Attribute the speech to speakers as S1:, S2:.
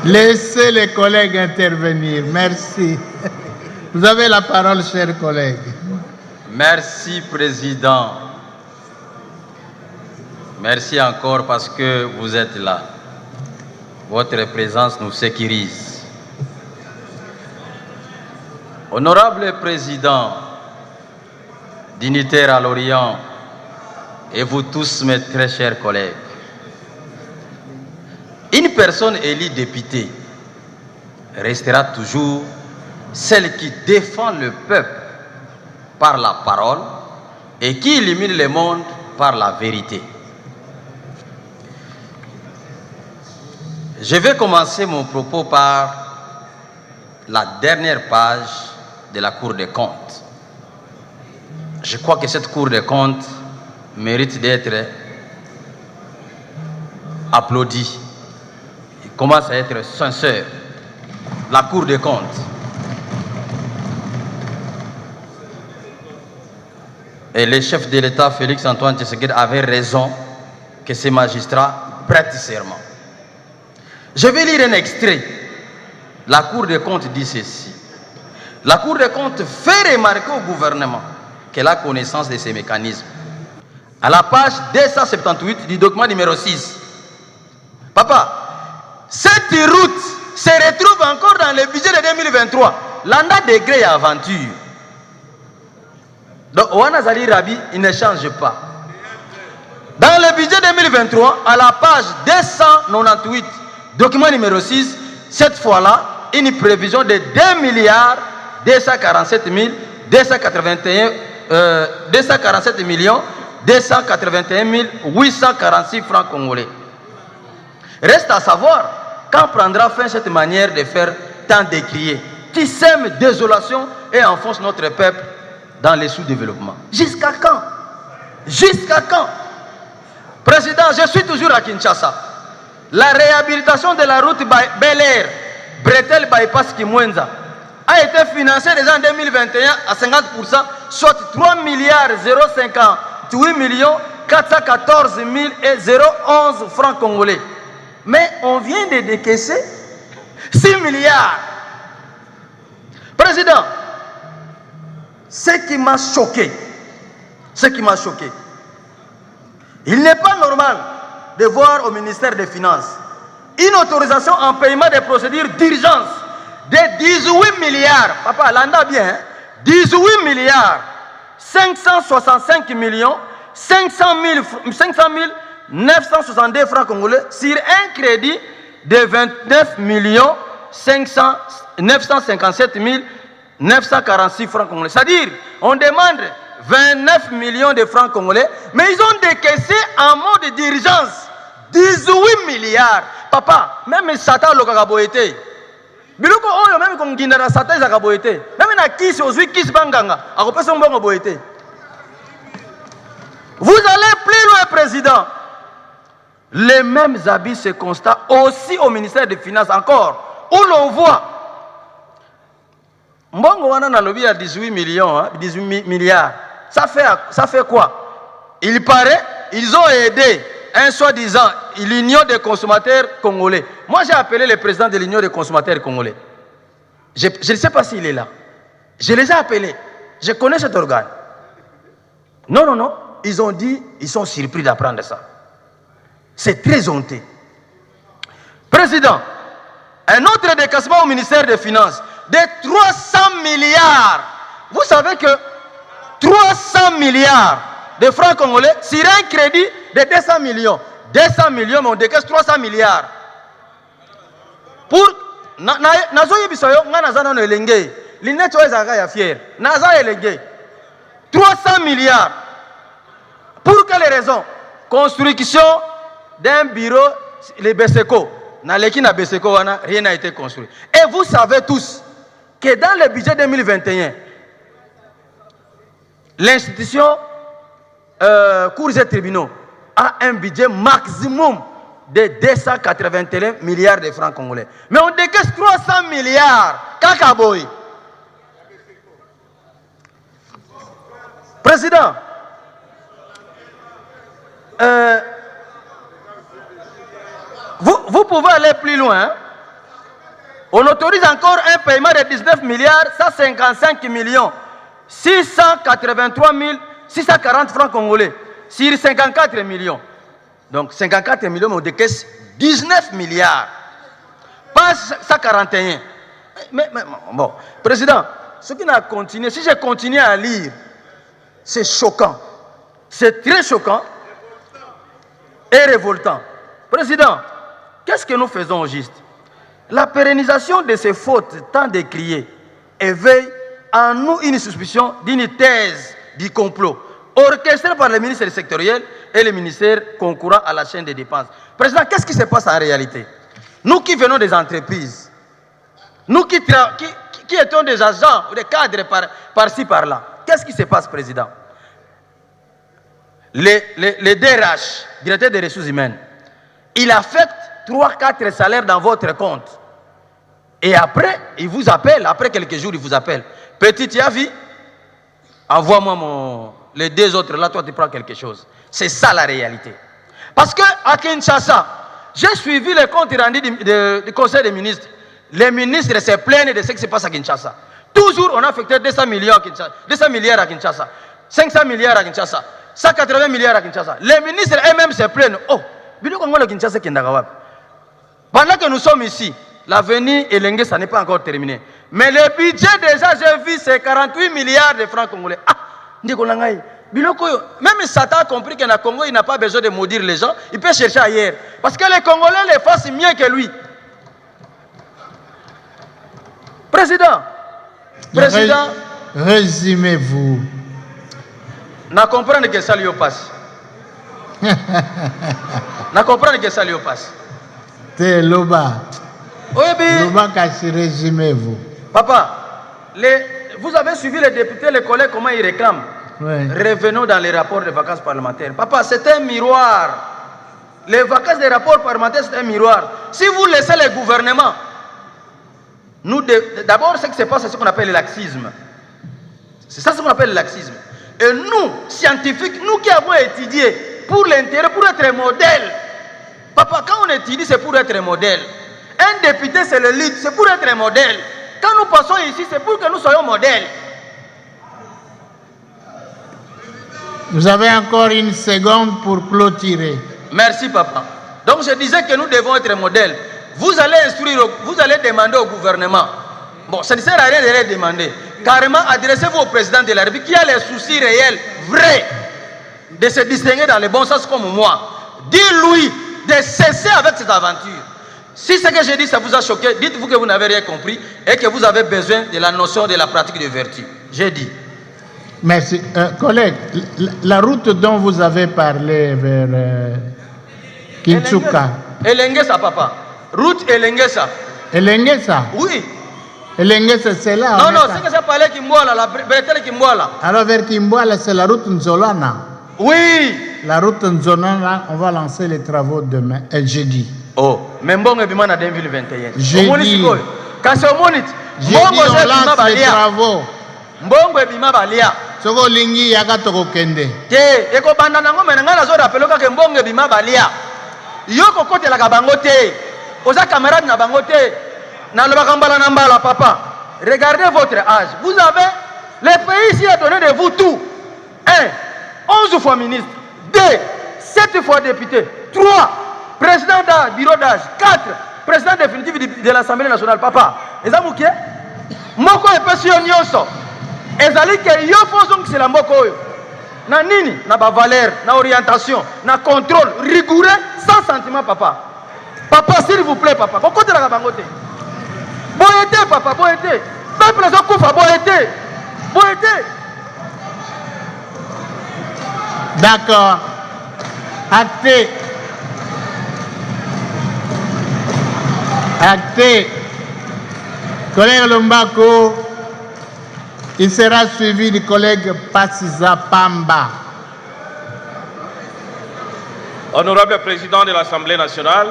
S1: Laissez les collègues intervenir. Merci. Vous avez la parole, chers collègues.
S2: Merci, Président. Merci encore parce que vous êtes là. Votre présence nous sécurise. Honorable Président, dignitaires à l'Orient, et vous tous, mes très chers collègues, une personne élue députée restera toujours celle qui défend le peuple par la parole et qui illumine le monde par la vérité. Je vais commencer mon propos par la dernière page de la Cour des comptes. Je crois que cette Cour des comptes mérite d'être applaudie. Il commence à être sincère. La Cour des comptes. Et le chef de l'État, Félix-Antoine Tshisekedi, avait raison que ces magistrats prêtent serment. Je vais lire un extrait. La Cour des comptes dit ceci. La Cour des comptes fait remarquer au gouvernement qu'elle a connaissance de ces mécanismes. À la page 278 du document numéro 6. Papa, cette route se retrouve encore dans le budget de 2023. L'anda degré et aventure. Donc, Ouana Zali Rabi, il ne change pas. Dans le budget 2023, à la page 298, document numéro 6, cette fois-là, une prévision de 2 milliards 247 millions 281 846 francs congolais. Reste à savoir quand prendra fin cette manière de faire tant décrier, qui sème désolation et enfonce notre peuple dans les sous-développements. Jusqu'à quand? Jusqu'à quand? Président, je suis toujours à Kinshasa. La réhabilitation de la route Bel Air, Bretel Bypass Kimwenza, a été financée déjà en 2021 à 50%, soit 3 milliards 058 millions 414 011 francs congolais. Mais on vient de décaisser 6 milliards. Président, ce qui m'a choqué, il n'est pas normal de voir au ministère des Finances une autorisation en paiement des procédures d'urgence de 18 milliards. Papa, l'anda bien, hein? 18 milliards 565 millions 500 962 francs congolais sur un crédit de 29 millions 957 946 francs congolais. C'est-à-dire, on demande 29 millions de francs congolais, mais ils ont décaissé en mode d'urgence 18 milliards. Papa, même Satan le kakaboyete. Biloko oyo même comme Guindara Satan ils kakaboyete. Même na kisi ozui kisi banganga, akopesa mbongo boyete. Vous allez plus loin, président. Les mêmes habits se constatent aussi au ministère des Finances encore, où l'on voit mbongo wana na lobby à 18 millions, hein, 18 milliards. Ça fait quoi? Il paraît, ils ont aidé un soi-disant l'Union des consommateurs congolais. Moi, j'ai appelé le président de l'Union des consommateurs congolais. Je ne sais pas s'il est là. Je les ai appelés. Je connais cet organe. Non. Ils ont dit, ils sont surpris d'apprendre ça. C'est très honteux. Président, un autre décaissement au ministère des Finances de 300 milliards. Vous savez que 300 milliards de francs congolais sur un crédit de 200 millions. 200 millions, mais on décaisse 300 milliards. Pour... Nazo yebisoyo, nga nazana no elenge. Lineto ezaga ya fier. Naza elenge. 300 milliards. Pour quelles raisons? Construction d'un bureau, les Beseko. Dans l'équipe de Beseko, rien n'a été construit. Et vous savez tous que dans le budget 2021, l'institution cours et tribunaux a un budget maximum de 281 milliards de francs congolais. Mais on décaisse 300 milliards. Kakaboy. Président, vous pouvez aller plus loin. Hein? On autorise encore un paiement de 19 milliards 155 millions 683 640 francs congolais sur 54 millions. Donc 54 millions, mais on décaisse 19 milliards. Pas 141. Mais bon, Président, ce qui n'a continué, si je continue à lire, c'est choquant. C'est très choquant et révoltant. Président, qu'est-ce que nous faisons au juste? La pérennisation de ces fautes tant décriées éveille en nous une suspicion d'une thèse du complot orchestrée par les ministères sectoriels et les ministères concourant à la chaîne des dépenses. Président, qu'est-ce qui se passe en réalité? Nous qui venons des entreprises, nous qui étions des agents ou des cadres par-ci, par-là, qu'est-ce qui se passe, Président? Les DRH, directeur des ressources humaines, il affecte 3-4 salaires dans votre compte. Et après, il vous appelle, après quelques jours, il vous appelle. Petit, tu as vu? Envoie-moi les deux autres, là, toi, tu prends quelque chose. C'est ça la réalité. Parce qu'à Kinshasa, j'ai suivi les comptes rendus du Conseil des ministres. Les ministres se plaignent de ce qui se passe à Kinshasa. Toujours, on a affecté 200 milliards à Kinshasa, 500 milliards à Kinshasa, 180 milliards à Kinshasa. Les ministres eux-mêmes se plaignent. Oh, pendant que nous sommes ici, l'avenir Elengue, ça n'est pas encore terminé. Mais le budget déjà, j'ai vu, c'est 48 milliards de francs congolais. Ah, même Satan a compris qu'en Congo, il n'a pas besoin de maudire les gens. Il peut chercher ailleurs. Parce que les Congolais les fassent mieux que lui. Président,
S1: résumez-vous.
S2: Na comprendre que ça lui passe. Na comprendre que ça lui passe.
S1: T'es Loba.
S2: Oui, bien.
S1: Loba, résumez-vous.
S2: Papa, vous avez suivi les députés, les collègues, comment ils réclament.
S1: Oui.
S2: Revenons dans les rapports de vacances parlementaires. Papa, c'est un miroir. Les vacances des rapports parlementaires, c'est un miroir. Si vous laissez les gouvernements, d'abord, ce qui se passe, c'est ce qu'on appelle le laxisme. C'est ça ce qu'on appelle le laxisme. Et nous, scientifiques, nous qui avons étudié pour l'intérêt, pour être modèle. Papa, quand on étudie, c'est pour être modèle. Un député, c'est le lead, c'est pour être modèle. Quand nous passons ici, c'est pour que nous soyons modèles.
S1: Vous avez encore une seconde pour clôturer.
S2: Merci, papa. Donc, je disais que nous devons être modèles. Vous allez instruire, vous allez demander au gouvernement. Bon, ça ne sert à rien de les demander. Carrément, adressez-vous au président de la République qui a les soucis réels, vrais, de se distinguer dans le bon sens comme moi. Dis-lui de cesser avec cette aventure. Si ce que j'ai dit, ça vous a choqué, dites-vous que vous n'avez rien compris et que vous avez besoin de la notion de la pratique de vertu. J'ai dit.
S1: Merci. Collègue, la route dont vous avez parlé vers Kinshasa.
S2: Elengesa, papa. Route Elengesa.
S1: Elengesa?
S2: Oui.
S1: Elengesa, c'est là.
S2: Non, non, c'est que ça parlait Kimboala, la bretelle Kimboala.
S1: Alors vers Kimboala, c'est la route Nzolana.
S2: Oui.
S1: La route Nzolana, on va lancer les travaux demain, jeudi.
S2: Oh, mais Mbongo Bimana 2021.
S1: Jeudi.
S2: Quand c'est au Monit,
S1: Mbongo on lance les travaux.
S2: Mbongo Bima Balia.
S1: Soko lingi yaka toko kende.
S2: Te, eko banda nango menanga na zora peloka ke Mbongo Bima Balia. Yoko kote la kabango te. Oza camarade na bango te. Na le bakambala na mbala papa. Regardez votre âge. Vous avez le pays ici a donné de vous tout. 1, 11 fois ministre. 2, 7 fois député. 3, président du bureau d'âge. 4, président définitif de l'Assemblée nationale. Papa, ezamouké moko epesi yo nyonso. Ezali ke yo fonction c'est la moko oyo. Na nini? Na ba valeur, na orientation, na contrôle rigoureux, sans sentiment papa. Papa, s'il vous plaît papa. Kokote la bangote. Boyete papa, boyete. Peuple zo kufa boyete. Boyete.
S1: D'accord. Acté. Acté. Collègue Lombako, il sera suivi du collègue Passiza Pamba.
S3: Honorable Président de l'Assemblée nationale,